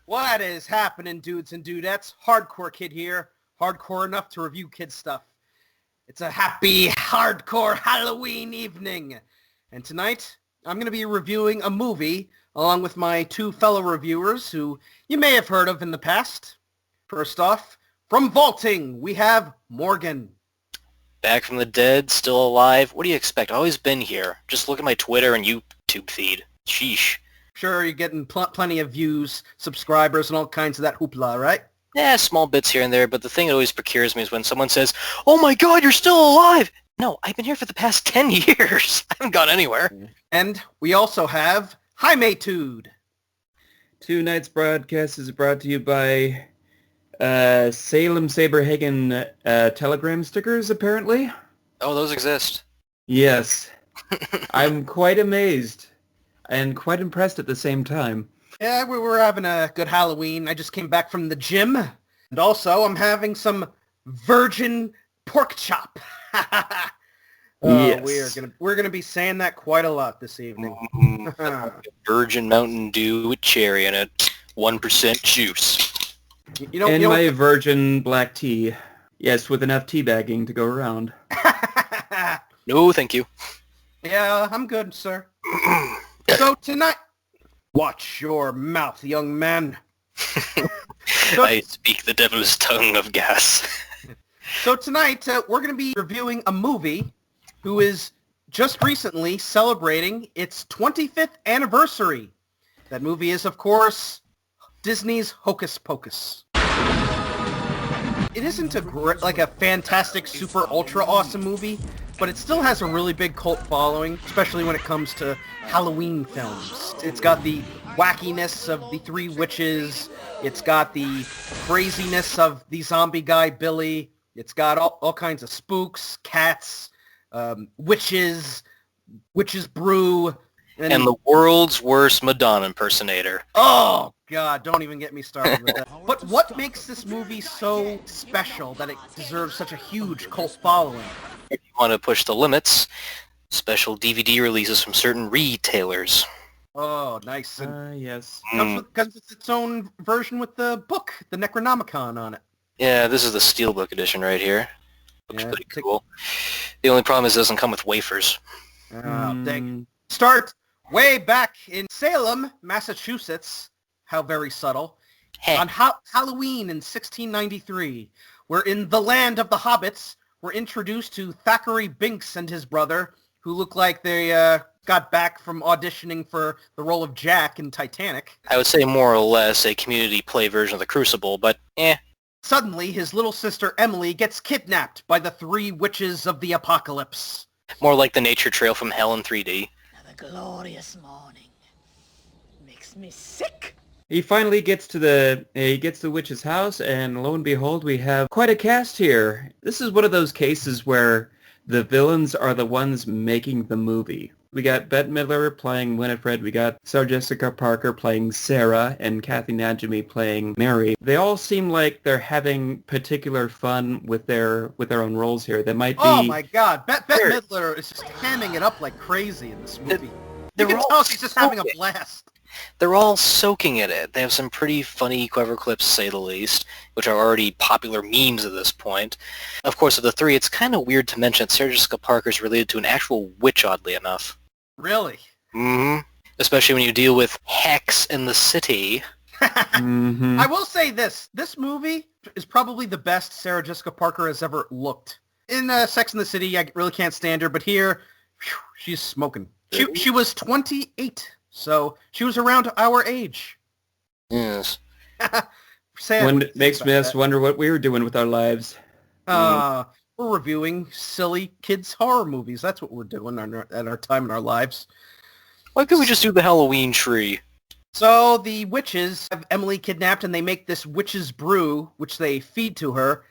What is happening, dudes and dudettes? Hardcore Kid here. Hardcore enough to review kid stuff. It's a happy, hardcore Halloween evening. And tonight, I'm going to be reviewing a movie along with my two fellow reviewers who you may have heard of in the past. First off, from Vaulting, we have Morgan. Back from the dead, still alive. What do you expect? I've always been here. Just look at my Twitter and YouTube feed. Sheesh. Sure, you're getting plenty of views, subscribers, and all kinds of that hoopla, right? Yeah, small bits here and there, but the thing that always procures me is when someone says, "Oh my god, you're still alive!" No, I've been here for the past 10 years. I haven't gone anywhere. And we also have Jaimetud. Two Nights broadcast is brought to you by Salem Saberhagen telegram stickers, apparently. Oh, those exist. Yes. I'm quite amazed and quite impressed at the same time. Yeah, we were having a good Halloween. I just came back from the gym. And also, I'm having some virgin pork chop. Yes. We're gonna be saying that quite a lot this evening. Virgin Mountain Dew with cherry in it. 1% juice. My virgin black tea. Yes, with enough teabagging to go around. No, thank you. Yeah, I'm good, sir. So tonight... Watch your mouth, young man. I speak the devil's tongue of gas. So tonight, we're going to be reviewing a movie who is just recently celebrating its 25th anniversary. That movie is, of course, Disney's Hocus Pocus. It isn't a fantastic, super, ultra awesome movie, but it still has a really big cult following, especially when it comes to Halloween films. It's got the wackiness of the three witches. It's got the craziness of the zombie guy, Billy. It's got all kinds of spooks, cats, witches brew. And the world's worst Madonna impersonator. Oh, God, don't even get me started with that. But what makes this movie so special that it deserves such a huge cult following? If you want to push the limits, special DVD releases from certain retailers. Oh, nice. Yes. Comes with its own version with the book, the Necronomicon on it. Yeah, this is the Steelbook edition right here. Looks Yeah, pretty cool. The only problem is it doesn't come with wafers. Oh, dang. Start way back in Salem, Massachusetts. How very subtle. On Halloween in 1693, we're in the land of the hobbits. We're introduced to Thackeray Binks and his brother, who look like they got back from auditioning for the role of Jack in Titanic. I would say more or less a community play version of The Crucible, but Suddenly, his little sister Emily gets kidnapped by the three witches of the apocalypse. More like the nature trail from hell in 3D. Another glorious morning. Makes me sick. He finally gets to the witch's house, and lo and behold, we have quite a cast here. This is one of those cases where the villains are the ones making the movie. We got Bette Midler playing Winifred, we got Sarah Jessica Parker playing Sarah, and Kathy Najimy playing Mary. They all seem like they're having particular fun with their own roles here. They might be... Oh my God, Bette Midler is just hamming it up like crazy in this movie. You can tell she's just having a blast. They're all soaking in it. They have some pretty funny, clever clips, to say the least, which are already popular memes at this point. Of course, of the three, it's kind of weird to mention that Sarah Jessica Parker is related to an actual witch, oddly enough. Really? Mm-hmm. Especially when you deal with Hex in the City. Mm-hmm. I will say this. This movie is probably the best Sarah Jessica Parker has ever looked. In Sex and the City, I really can't stand her, but here, she's smoking. She was 28. So she was around our age. Yes. Makes me wonder what we were doing with our lives. We're reviewing silly kids' horror movies. That's what we're doing at our time in our lives. Why couldn't we just do the Halloween tree? So the witches have Emily kidnapped, and they make this witch's brew, which they feed to her,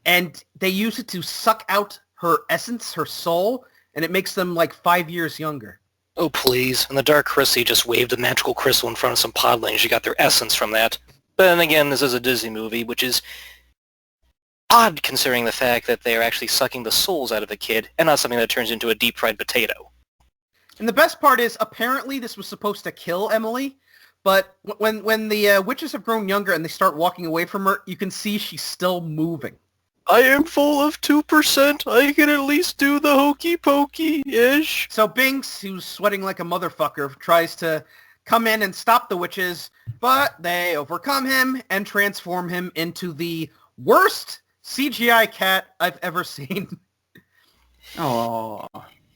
and they use it to suck out her essence, her soul, and it makes them like 5 years younger. Oh, please. And the Dark Crystal just waved a magical crystal in front of some podlings. You got their essence from that. But then again, this is a Disney movie, which is odd considering the fact that they are actually sucking the souls out of a kid and not something that turns into a deep-fried potato. And the best part is, apparently this was supposed to kill Emily, But when the witches have grown younger and they start walking away from her, you can see she's still moving. I am full of 2%. I can at least do the hokey pokey-ish. So Binks, who's sweating like a motherfucker, tries to come in and stop the witches, but they overcome him and transform him into the worst CGI cat I've ever seen. Oh.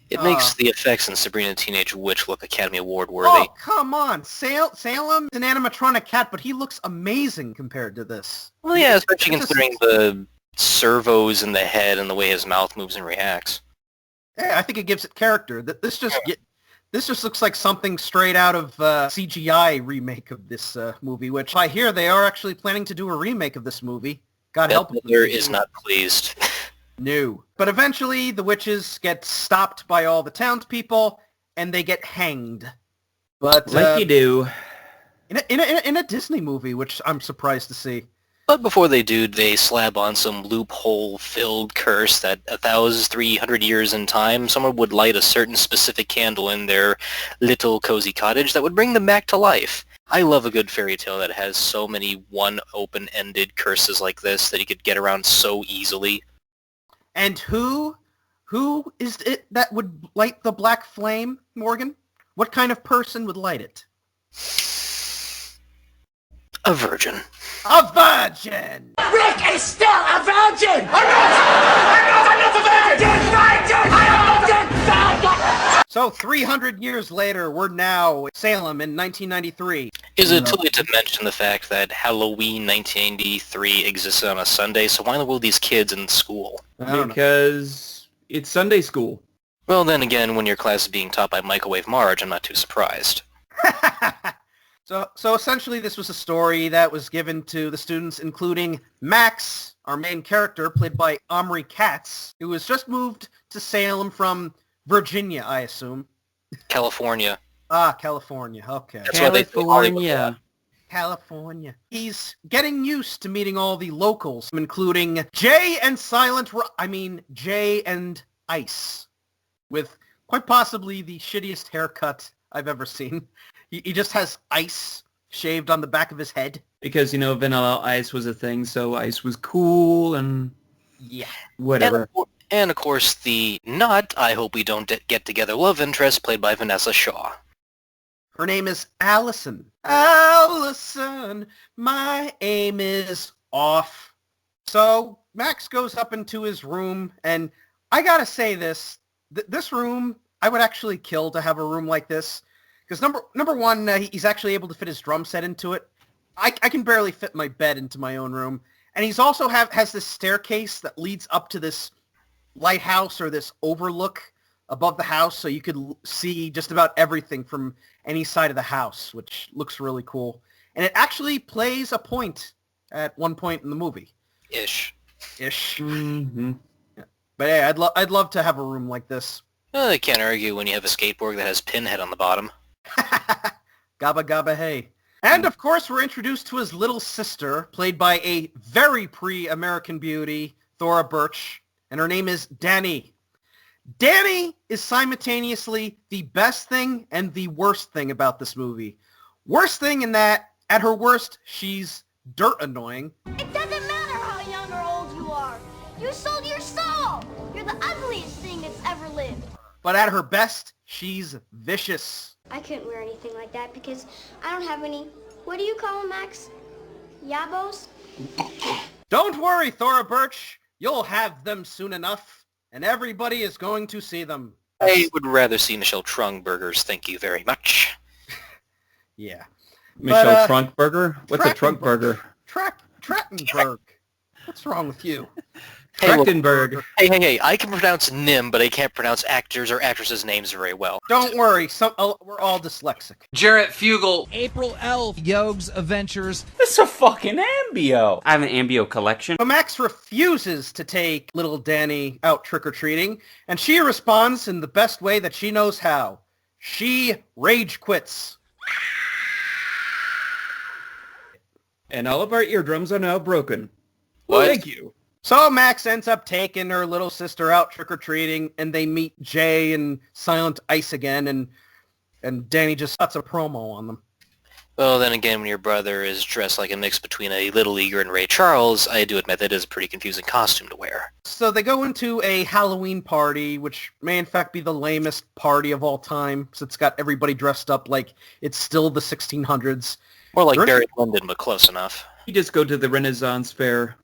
It makes the effects in Sabrina the Teenage Witch look Academy Award worthy. Oh, come on. Salem is an animatronic cat, but he looks amazing compared to this. Well, yeah, especially considering the servos in the head and the way his mouth moves and reacts. Yeah, I think it gives it character. This just looks like something straight out of CGI remake of this movie, which I hear they are actually planning to do a remake of this movie. God help it. Mother is not pleased. No. But eventually the witches get stopped by all the townspeople and they get hanged. But Like you do. in a Disney movie, which I'm surprised to see. But before they do, they slab on some loophole-filled curse that 1,300 years in time, someone would light a certain specific candle in their little cozy cottage that would bring them back to life. I love a good fairy tale that has so many one open-ended curses like this that you could get around so easily. And who is it that would light the black flame, Morgan? What kind of person would light it? A virgin. A virgin! Rick is still a virgin! I'm not a virgin! So 300 years later, we're now in Salem in 1993. Is it too late to mention the fact that Halloween 1983 existed on a Sunday, so why in the world are these kids in school? Because it's Sunday school. Well, then again, when your class is being taught by Microwave Marge, I'm not too surprised. So essentially this was a story that was given to the students, including Max, our main character, played by Omri Katz, who was just moved to Salem from Virginia, I assume. California. Ah, California. Okay. That's why they say Hollywood. California. He's getting used to meeting all the locals, including Jay and Jay and Ice, with quite possibly the shittiest haircut I've ever seen. He just has ice shaved on the back of his head. Because, Vanilla Ice was a thing, so Ice was cool and Yeah. whatever. And of course, the not I Hope We Don't Get Together love interest played by Vanessa Shaw. Her name is Allison. Allison, my aim is off. So Max goes up into his room, and I gotta say this. This room, I would actually kill to have a room like this. Because number one, he's actually able to fit his drum set into it. I can barely fit my bed into my own room. And he's also has this staircase that leads up to this lighthouse or this overlook above the house, so you could see just about everything from any side of the house, which looks really cool. And it actually plays a point at one point in the movie. Ish. Mm-hmm. Yeah. But yeah, I'd love to have a room like this. I can't argue when you have a skateboard that has Pinhead on the bottom. Gabba gabba hey. And of course we're introduced to his little sister, played by a very pre-American beauty, Thora Birch, and her name is Dani. Dani is simultaneously the best thing and the worst thing about this movie. Worst thing in that, at her worst, she's dirt annoying. It doesn't matter how young or old you are. You sold your soul. You're the ugliest thing that's ever lived. But at her best, she's vicious. I couldn't wear anything like that because I don't have any, what do you call them, Max? Yabos? Don't worry, Thora Birch. You'll have them soon enough, and everybody is going to see them. I would rather see Michelle Trungburgers, thank you very much. Yeah. Michelle Trunkburger? What's a Trunkburger? Trachtenberg. What's wrong with you? Trachtenberg. Hey, I can pronounce Nim, but I can't pronounce actors or actresses' names very well. Don't worry, we're all dyslexic. Jarrett Fugel. April Elf, Yogg's Adventures. That's a fucking ambio. I have an ambio collection. So Max refuses to take little Dani out trick-or-treating, and she responds in the best way that she knows how. She rage quits. And all of our eardrums are now broken. What? Thank you. So Max ends up taking her little sister out trick-or-treating, and they meet Jay and Silent Ice again, and Dani just cuts a promo on them. Well, then again, when your brother is dressed like a mix between a Little Leaguer and Ray Charles, I do admit that is a pretty confusing costume to wear. So they go into a Halloween party, which may in fact be the lamest party of all time, because it's got everybody dressed up like it's still the 1600s. More like Sure. Barry Lyndon, but close enough. You just go to the Renaissance Fair.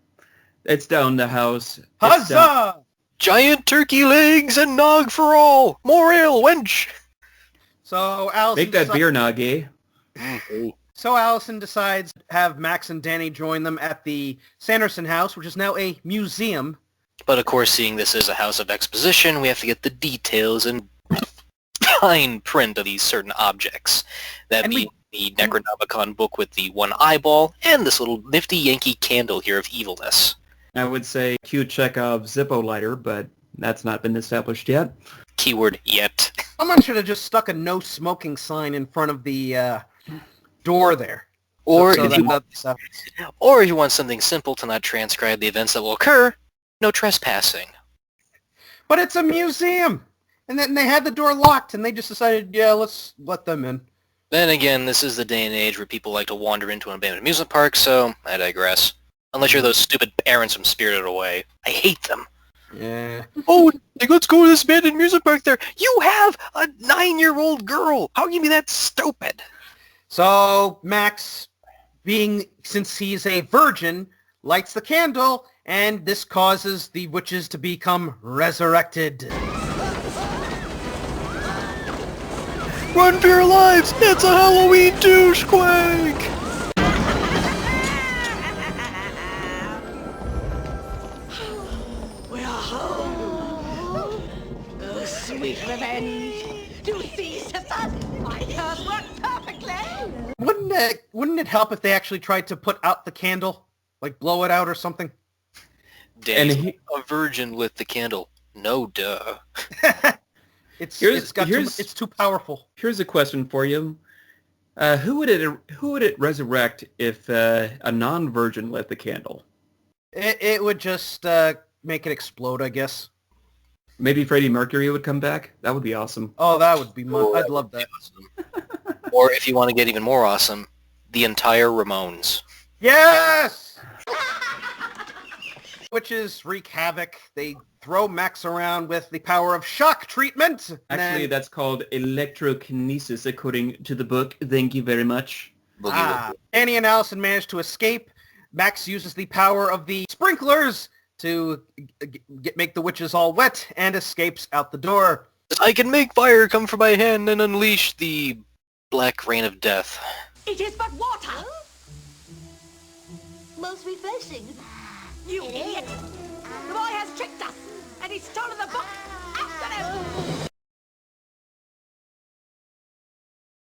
It's down the house. It's down- Huzzah! Giant turkey legs and nog for all! More ale, wench! So Allison Make that beer nog, eh? So Allison decides to have Max and Danny join them at the Sanderson house, which is now a museum. But of course, seeing this as a house of exposition, we have to get the details and fine print of these certain objects. That And being the Necronomicon book with the one eyeball, and this little nifty Yankee candle here of evilness. I would say cue Chekhov's Zippo lighter, but that's not been established yet. Keyword, yet. Someone should have just stuck a no smoking sign in front of the door there. Or, So if that you want, that's, or if you want something simple to not transcribe the events that will occur, no trespassing. but it's a museum! And then they had the door locked, and they just decided, yeah, let's let them in. Then again, this is the day and age where people like to wander into an abandoned amusement park, so I digress. Unless you're those stupid parents from Spirited Away. I hate them. Yeah. Oh, like, let's go to this abandoned amusement park there. You have a 9-year-old girl. How can you be that stupid? So Max, since he's a virgin, lights the candle, and this causes the witches to become resurrected. Run for your lives! It's a Halloween douchequake! We are home. Oh, sweet revenge. Do see, sister? My curse worked perfectly. Wouldn't it help if they actually tried to put out the candle? Like blow it out or something? Danny's And a virgin lit the candle. No duh. It's Here's- it's too powerful. Here's a question for you. Who would it resurrect if a non-virgin lit the candle? It would just make it explode, I guess. Maybe Freddie Mercury would come back? That would be awesome. Oh, that would be I'd love that. Or if you want to get even more awesome, the entire Ramones. Yes! Witches wreak havoc. They throw Max around with the power of shock treatment. and Actually, then- that's called electrokinesis, according to the book. Thank you very much. Annie and Allison manage to escape. Max uses the power of the sprinklers to make the witches all wet and escapes out the door. I can make fire come from my hand and unleash the black rain of death. It is but water. Most refreshing. You idiot. The boy has tricked us, and he's stolen the book. After him.